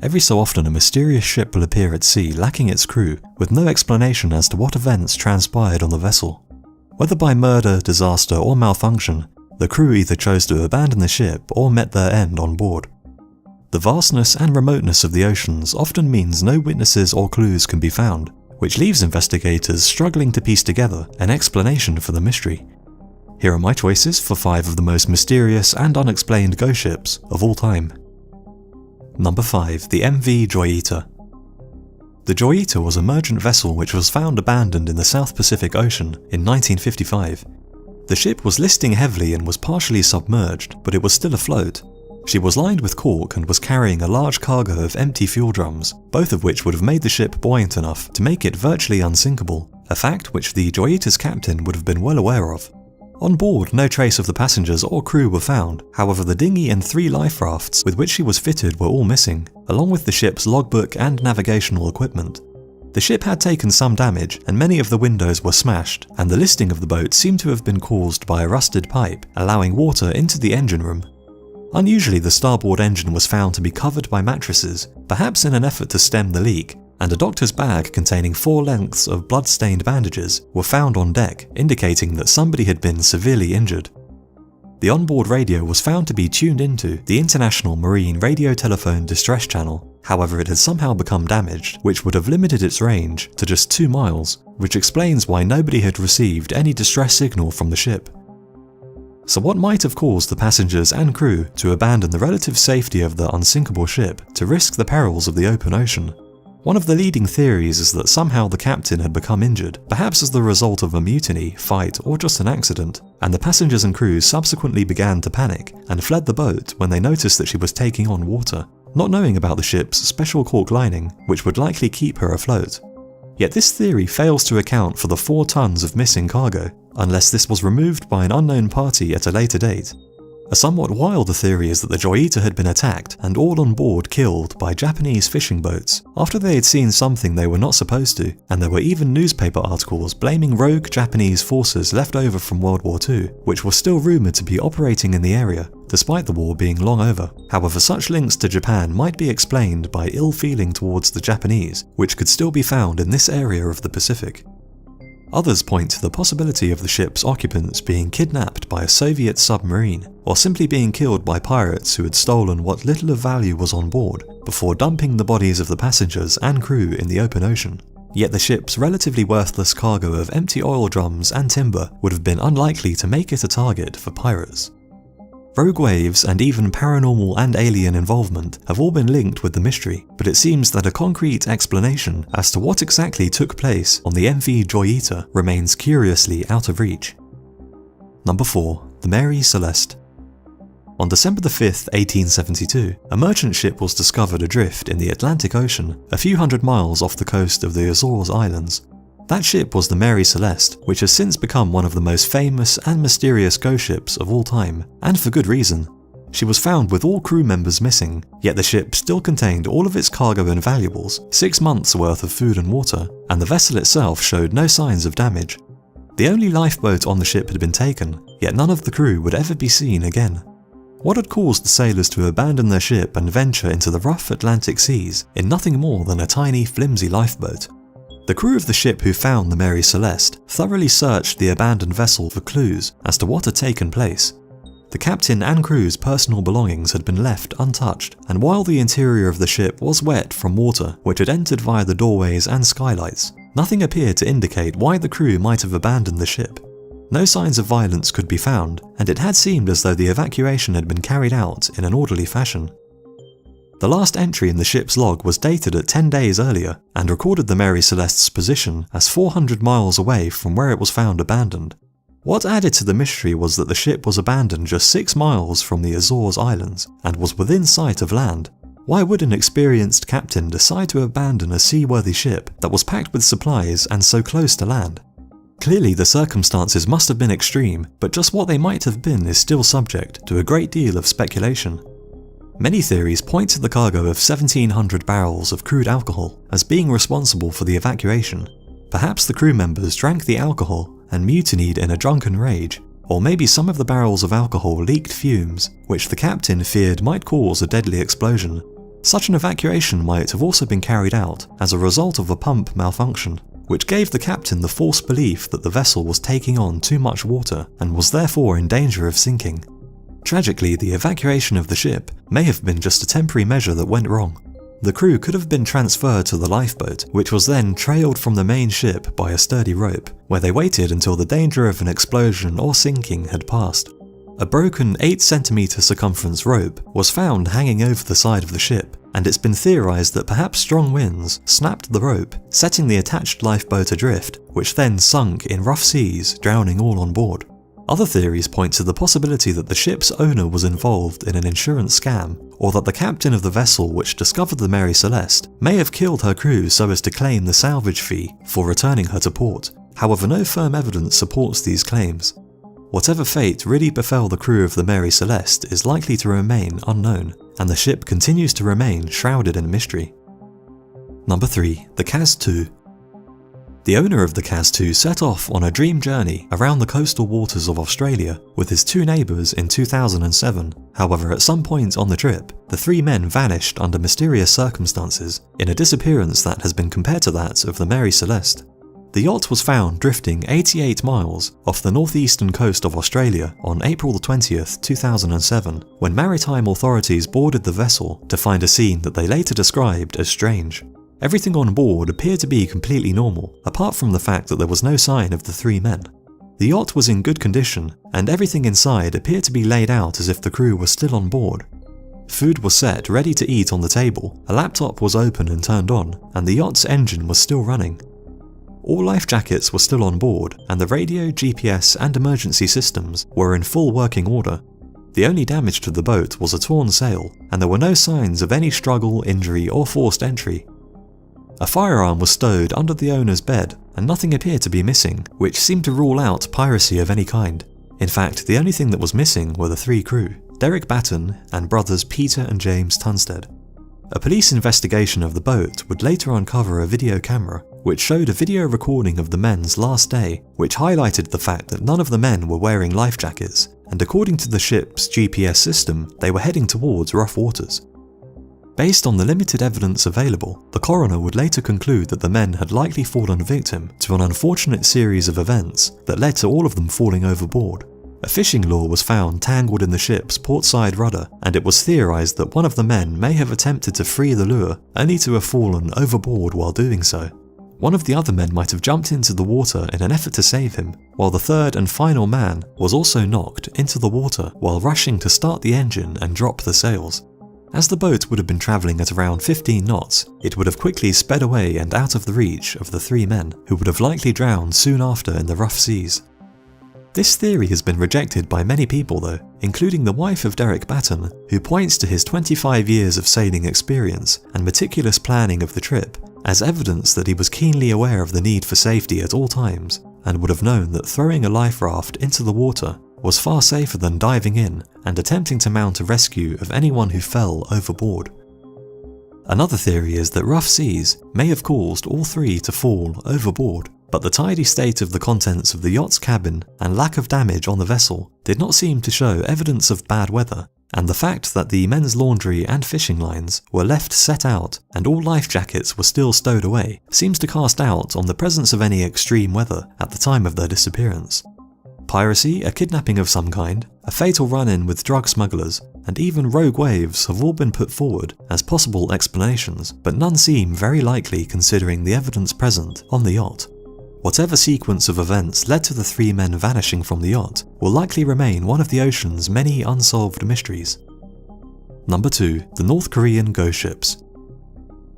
Every so often a mysterious ship will appear at sea lacking its crew, with no explanation as to what events transpired on the vessel. Whether by murder, disaster or malfunction, the crew either chose to abandon the ship or met their end on board. The vastness and remoteness of the oceans often means no witnesses or clues can be found, which leaves investigators struggling to piece together an explanation for the mystery. Here are my choices for 5 of the most mysterious and unexplained ghost ships of all time. Number 5. The MV Joy Eater. The Joy Eater was a merchant vessel which was found abandoned in the South Pacific Ocean in 1955. The ship was listing heavily and was partially submerged, but it was still afloat. She was lined with cork and was carrying a large cargo of empty fuel drums, both of which would have made the ship buoyant enough to make it virtually unsinkable, a fact which the Joy Eater's captain would have been well aware of. On board, no trace of the passengers or crew were found. However, the dinghy and 3 life rafts with which she was fitted were all missing, along with the ship's logbook and navigational equipment. The ship had taken some damage, and many of the windows were smashed, and the listing of the boat seemed to have been caused by a rusted pipe, allowing water into the engine room. Unusually, the starboard engine was found to be covered by mattresses, perhaps in an effort to stem the leak, and a doctor's bag containing 4 lengths of blood-stained bandages were found on deck, indicating that somebody had been severely injured. The onboard radio was found to be tuned into the International Marine Radio Telephone Distress Channel. However, it had somehow become damaged, which would have limited its range to just 2 miles, which explains why nobody had received any distress signal from the ship. So what might have caused the passengers and crew to abandon the relative safety of the unsinkable ship to risk the perils of the open ocean? One of the leading theories is that somehow the captain had become injured, perhaps as the result of a mutiny, fight, or just an accident, and the passengers and crew subsequently began to panic and fled the boat when they noticed that she was taking on water, not knowing about the ship's special cork lining, which would likely keep her afloat. Yet this theory fails to account for the 4 tons of missing cargo, unless this was removed by an unknown party at a later date. A somewhat wilder theory is that the Joy Eater had been attacked and all on board killed by Japanese fishing boats after they had seen something they were not supposed to, and there were even newspaper articles blaming rogue Japanese forces left over from World War II, which were still rumoured to be operating in the area, despite the war being long over. However, such links to Japan might be explained by ill feeling towards the Japanese, which could still be found in this area of the Pacific. Others point to the possibility of the ship's occupants being kidnapped by a Soviet submarine, or simply being killed by pirates who had stolen what little of value was on board before dumping the bodies of the passengers and crew in the open ocean. Yet the ship's relatively worthless cargo of empty oil drums and timber would have been unlikely to make it a target for pirates. Rogue waves and even paranormal and alien involvement have all been linked with the mystery, but it seems that a concrete explanation as to what exactly took place on the MV Joy Eater remains curiously out of reach. Number 4. The Mary Celeste. On December 5, 1872, a merchant ship was discovered adrift in the Atlantic Ocean, a few hundred miles off the coast of the Azores Islands. That ship was the Mary Celeste, which has since become one of the most famous and mysterious ghost ships of all time, and for good reason. She was found with all crew members missing, yet the ship still contained all of its cargo and valuables, 6 months' worth of food and water, and the vessel itself showed no signs of damage. The only lifeboat on the ship had been taken, yet none of the crew would ever be seen again. What had caused the sailors to abandon their ship and venture into the rough Atlantic seas in nothing more than a tiny, flimsy lifeboat? The crew of the ship who found the Mary Celeste thoroughly searched the abandoned vessel for clues as to what had taken place. The captain and crew's personal belongings had been left untouched, and while the interior of the ship was wet from water which had entered via the doorways and skylights, nothing appeared to indicate why the crew might have abandoned the ship. No signs of violence could be found, and it had seemed as though the evacuation had been carried out in an orderly fashion. The last entry in the ship's log was dated at 10 days earlier and recorded the Mary Celeste's position as 400 miles away from where it was found abandoned. What added to the mystery was that the ship was abandoned just 6 miles from the Azores Islands and was within sight of land. Why would an experienced captain decide to abandon a seaworthy ship that was packed with supplies and so close to land? Clearly the circumstances must have been extreme, but just what they might have been is still subject to a great deal of speculation. Many theories point to the cargo of 1,700 barrels of crude alcohol as being responsible for the evacuation. Perhaps the crew members drank the alcohol and mutinied in a drunken rage, or maybe some of the barrels of alcohol leaked fumes, which the captain feared might cause a deadly explosion. Such an evacuation might have also been carried out as a result of a pump malfunction, which gave the captain the false belief that the vessel was taking on too much water and was therefore in danger of sinking. Tragically, the evacuation of the ship may have been just a temporary measure that went wrong. The crew could have been transferred to the lifeboat, which was then trailed from the main ship by a sturdy rope, where they waited until the danger of an explosion or sinking had passed. A broken 8cm circumference rope was found hanging over the side of the ship, and it's been theorized that perhaps strong winds snapped the rope, setting the attached lifeboat adrift, which then sunk in rough seas, drowning all on board. Other theories point to the possibility that the ship's owner was involved in an insurance scam, or that the captain of the vessel which discovered the Mary Celeste may have killed her crew so as to claim the salvage fee for returning her to port. However, no firm evidence supports these claims. Whatever fate really befell the crew of the Mary Celeste is likely to remain unknown, and the ship continues to remain shrouded in mystery. Number 3. The Cas-2. The owner of the Cas-2 set off on a dream journey around the coastal waters of Australia with his 2 neighbours in 2007. However, at some point on the trip, the 3 men vanished under mysterious circumstances in a disappearance that has been compared to that of the Mary Celeste. The yacht was found drifting 88 miles off the northeastern coast of Australia on April 20th, 2007, when maritime authorities boarded the vessel to find a scene that they later described as strange. Everything on board appeared to be completely normal, apart from the fact that there was no sign of the 3 men. The yacht was in good condition, and everything inside appeared to be laid out as if the crew were still on board. Food was set ready to eat on the table, a laptop was open and turned on, and the yacht's engine was still running. All life jackets were still on board, and the radio, GPS and emergency systems were in full working order. The only damage to the boat was a torn sail, and there were no signs of any struggle, injury or forced entry. A firearm was stowed under the owner's bed, and nothing appeared to be missing, which seemed to rule out piracy of any kind. In fact, the only thing that was missing were the 3 crew, Derek Batten and brothers Peter and James Tunstead. A police investigation of the boat would later uncover a video camera, which showed a video recording of the men's last day, which highlighted the fact that none of the men were wearing life jackets, and according to the ship's GPS system, they were heading towards rough waters. Based on the limited evidence available, the coroner would later conclude that the men had likely fallen victim to an unfortunate series of events that led to all of them falling overboard. A fishing lure was found tangled in the ship's portside rudder, and it was theorized that one of the men may have attempted to free the lure, only to have fallen overboard while doing so. One of the other men might have jumped into the water in an effort to save him, while the third and final man was also knocked into the water while rushing to start the engine and drop the sails. As the boat would have been travelling at around 15 knots, it would have quickly sped away and out of the reach of the 3 men, who would have likely drowned soon after in the rough seas. This theory has been rejected by many people though, including the wife of Derek Batten, who points to his 25 years of sailing experience and meticulous planning of the trip as evidence that he was keenly aware of the need for safety at all times, and would have known that throwing a life raft into the water was far safer than diving in and attempting to mount a rescue of anyone who fell overboard. Another theory is that rough seas may have caused all 3 to fall overboard, but the tidy state of the contents of the yacht's cabin and lack of damage on the vessel did not seem to show evidence of bad weather, and the fact that the men's laundry and fishing lines were left set out and all life jackets were still stowed away seems to cast doubt on the presence of any extreme weather at the time of their disappearance. Piracy, a kidnapping of some kind, a fatal run-in with drug smugglers, and even rogue waves have all been put forward as possible explanations, but none seem very likely considering the evidence present on the yacht. Whatever sequence of events led to the 3 men vanishing from the yacht will likely remain one of the ocean's many unsolved mysteries. Number 2. The North Korean ghost ships.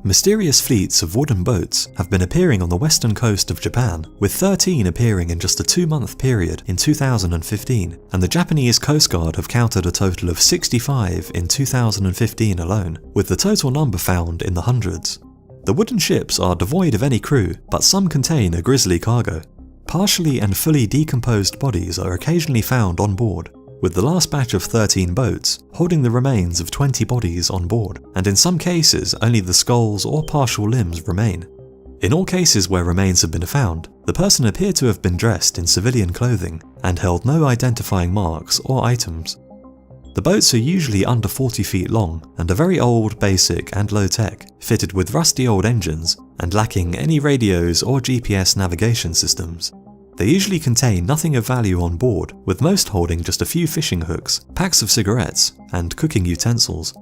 Mysterious fleets of wooden boats have been appearing on the western coast of Japan, with 13 appearing in just a 2-month period in 2015, and the Japanese Coast Guard have counted a total of 65 in 2015 alone, with the total number found in the hundreds. The wooden ships are devoid of any crew, but some contain a grisly cargo. Partially and fully decomposed bodies are occasionally found on board, with the last batch of 13 boats holding the remains of 20 bodies on board, and in some cases only the skulls or partial limbs remain. In all cases where remains have been found, the person appeared to have been dressed in civilian clothing and held no identifying marks or items. The boats are usually under 40 feet long and are very old, basic and low tech, fitted with rusty old engines and lacking any radios or GPS navigation systems. They usually contain nothing of value on board, with most holding just a few fishing hooks, packs of cigarettes and cooking utensils.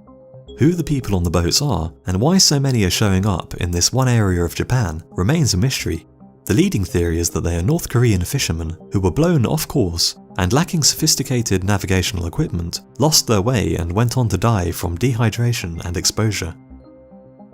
Who the people on the boats are and why so many are showing up in this one area of Japan remains a mystery. The leading theory is that they are North Korean fishermen who were blown off course and, lacking sophisticated navigational equipment, lost their way and went on to die from dehydration and exposure.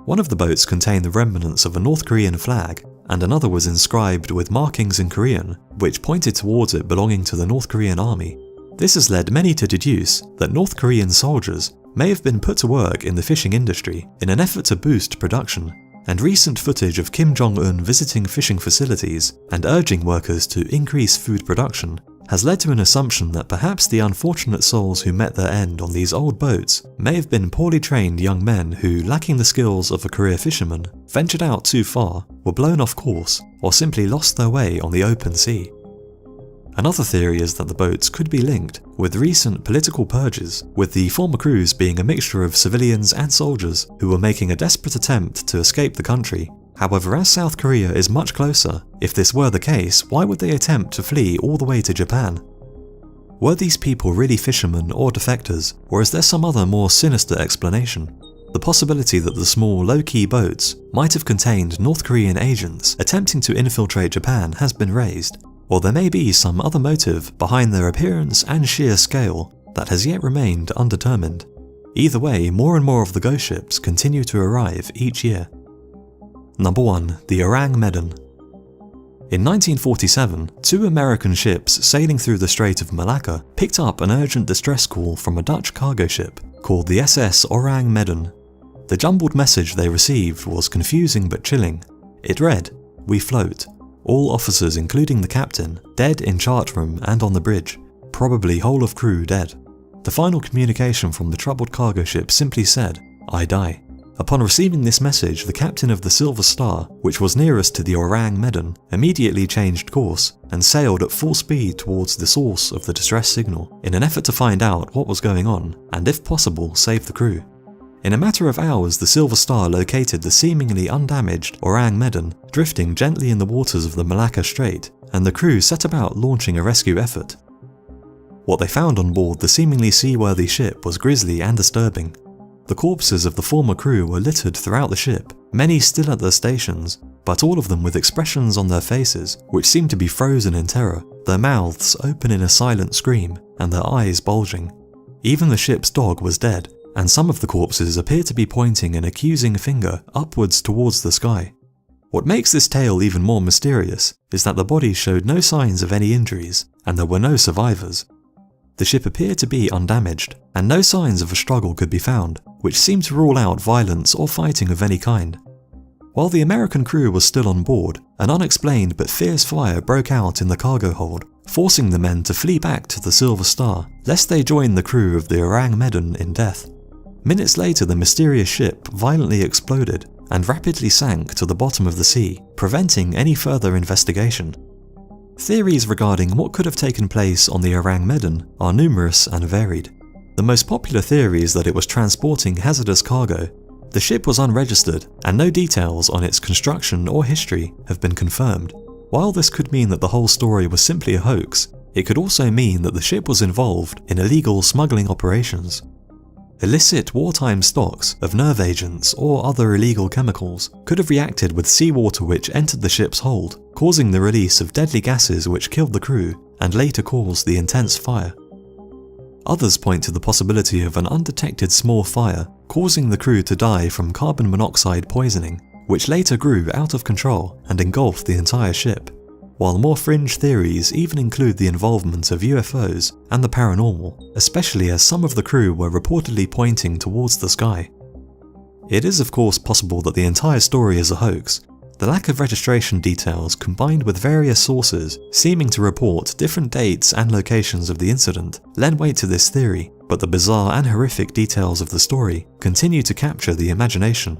One of the boats contained the remnants of a North Korean flag, and another was inscribed with markings in Korean which pointed towards it belonging to the North Korean army. This has led many to deduce that North Korean soldiers may have been put to work in the fishing industry in an effort to boost production, and recent footage of Kim Jong-un visiting fishing facilities and urging workers to increase food production has led to an assumption that perhaps the unfortunate souls who met their end on these old boats may have been poorly trained young men who, lacking the skills of a career fisherman, ventured out too far, were blown off course, or simply lost their way on the open sea. Another theory is that the boats could be linked with recent political purges, with the former crews being a mixture of civilians and soldiers who were making a desperate attempt to escape the country. However, as South Korea is much closer, if this were the case, why would they attempt to flee all the way to Japan? Were these people really fishermen or defectors, or is there some other more sinister explanation? The possibility that the small, low-key boats might have contained North Korean agents attempting to infiltrate Japan has been raised, or there may be some other motive behind their appearance and sheer scale that has yet remained undetermined. Either way, more and more of the ghost ships continue to arrive each year. Number 1. The Orang Medan. In 1947, 2 American ships sailing through the Strait of Malacca picked up an urgent distress call from a Dutch cargo ship called the SS Orang Medan. The jumbled message they received was confusing but chilling. It read, "We float. All officers including the captain, dead in chart room and on the bridge. Probably whole of crew dead." The final communication from the troubled cargo ship simply said, "I die." Upon receiving this message, the captain of the Silver Star, which was nearest to the Orang Medan, immediately changed course and sailed at full speed towards the source of the distress signal in an effort to find out what was going on and, if possible, save the crew. In a matter of hours, the Silver Star located the seemingly undamaged Orang Medan, drifting gently in the waters of the Malacca Strait, and the crew set about launching a rescue effort. What they found on board the seemingly seaworthy ship was grisly and disturbing. The corpses of the former crew were littered throughout the ship, many still at their stations, but all of them with expressions on their faces which seemed to be frozen in terror, their mouths open in a silent scream and their eyes bulging. Even the ship's dog was dead, and some of the corpses appear to be pointing an accusing finger upwards towards the sky. What makes this tale even more mysterious is that the bodies showed no signs of any injuries, and there were no survivors. The ship appeared to be undamaged, and no signs of a struggle could be found, which seemed to rule out violence or fighting of any kind. While the American crew was still on board, an unexplained but fierce fire broke out in the cargo hold, forcing the men to flee back to the Silver Star, lest they join the crew of the Orang Medan in death. Minutes later, the mysterious ship violently exploded and rapidly sank to the bottom of the sea, preventing any further investigation. Theories regarding what could have taken place on the Orang Medan are numerous and varied. The most popular theory is that it was transporting hazardous cargo. The ship was unregistered, and no details on its construction or history have been confirmed. While this could mean that the whole story was simply a hoax, it could also mean that the ship was involved in illegal smuggling operations. Illicit wartime stocks of nerve agents or other illegal chemicals could have reacted with seawater which entered the ship's hold, causing the release of deadly gases which killed the crew and later caused the intense fire. Others point to the possibility of an undetected small fire causing the crew to die from carbon monoxide poisoning, which later grew out of control and engulfed the entire ship, while more fringe theories even include the involvement of UFOs and the paranormal, especially as some of the crew were reportedly pointing towards the sky. It is of course possible that the entire story is a hoax. The lack of registration details combined with various sources seeming to report different dates and locations of the incident lend weight to this theory, but the bizarre and horrific details of the story continue to capture the imagination.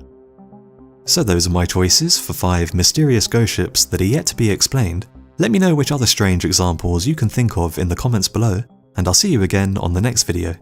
So those are my choices for 5 mysterious ghost ships that are yet to be explained. Let me know which other strange examples you can think of in the comments below, and I'll see you again on the next video.